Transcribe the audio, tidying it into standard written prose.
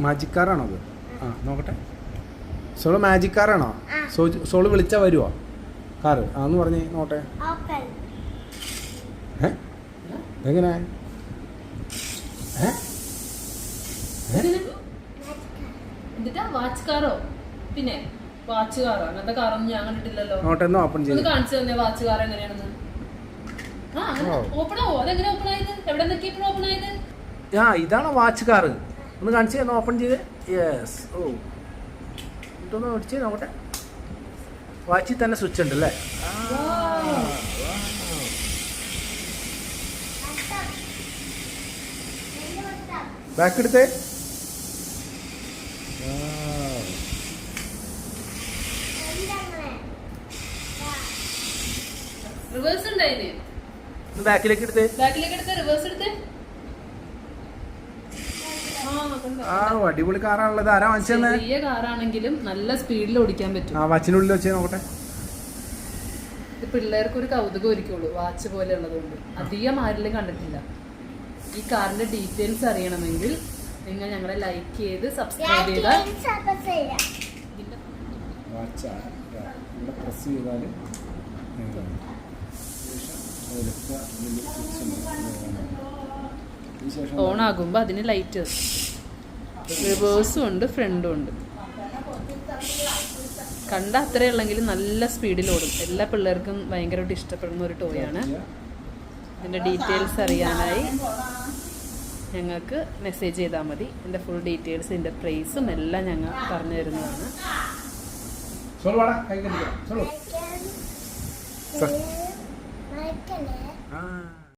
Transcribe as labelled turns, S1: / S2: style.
S1: Magic കാറാണോ അത്? ആ നോക്കട്ടെ. Soul magic കാറാണോ? സോള് വിളിച്ചാൽ വരുമോ കാറ്? ആന്ന് പറഞ്ഞേ നോട്ടെ. എങ്ങനെ?
S2: വാച്ച് കാറോ? പിന്നെ വാച്ച് കാറോ? അങ്ങനത്തെ കാറൊന്നും ഞാൻ കണ്ടിട്ടില്ലല്ലോ.
S1: നോട്ടെന്ന് ഓപ്പൺ ചെയ്ത്
S2: കാണിച്ചു തന്നെ വാച്ച് കാർ എങ്ങനെയാണെന്ന്. ഓപ്പൺ ആവോ? അതെങ്ങനെ ഓപ്പൺ ആയത്? എവിടെ നിന്നൊക്കെ ഇപ്പോൾ ഓപ്പൺ ആയത്?
S1: ഇതാണോ വാച്ച് കാറ്? ഒന്ന് കാണിച്ചേ, ഒന്ന് ഓപ്പൺ ചെയ്ത്. യെസ്. ഓ ഇതൊന്ന് ഓടിച്ച് നോക്കട്ടെ. വാച്ചിൽ തന്നെ സ്വിച്ച് ഉണ്ട് അല്ലേ? ബാക്ക് എടുത്തേ.
S2: റിവേഴ്സ് ഉണ്ടായില്ലേ?
S1: ബാക്കിലേക്ക് എടുത്തേ.
S2: റിവേഴ്സ് എടുത്തേ.
S1: അടിപൊളി കാറാണുള്ളത്. ആരാ വാങ്ങിച്ചത്?
S2: ചെറിയ കാറാണെങ്കിലും നല്ല സ്പീഡിൽ ഓടിക്കാൻ പറ്റും.
S1: വാച്ചിനുള്ളിൽ വെച്ച് നോക്കട്ടെ.
S2: ഇത് പിള്ളേർക്ക് ഒരു കൗതുകം ഒരിക്കുള്ളൂ, വാച്ച് പോലെ ഉള്ളതുകൊണ്ട്. അധികം ആരിലും കണ്ടിട്ടില്ല. ഈ കാറിന്റെ ഡീറ്റെയിൽസ് അറിയണമെങ്കിൽ നിങ്ങൾ ഞങ്ങളെ ലൈക്ക് ചെയ്ത് സബ്സ്ക്രൈബ് ചെയ്താൽ ഓൺ ആകുമ്പോൾ അതിന് ലൈറ്റ് റിവേഴ്സും ഉണ്ട് ഫ്രണ്ടും ഉണ്ട്. കണ്ട അത്രേ ഉള്ളെങ്കിൽ നല്ല സ്പീഡിൽ ഓടും. എല്ലാ പിള്ളേർക്കും ഭയങ്കരമായിട്ട് ഇഷ്ടപ്പെടുന്ന ഒരു ടോയാണ്. ഇതിൻ്റെ ഡീറ്റെയിൽസ് അറിയാനായി ഞങ്ങൾക്ക് മെസ്സേജ് ചെയ്താൽ മതി. ഇതിൻ്റെ ഫുൾ ഡീറ്റെയിൽസ്, ഇതിൻ്റെ പ്രൈസും എല്ലാം ഞങ്ങൾ പറഞ്ഞു തരുന്നതാണ്.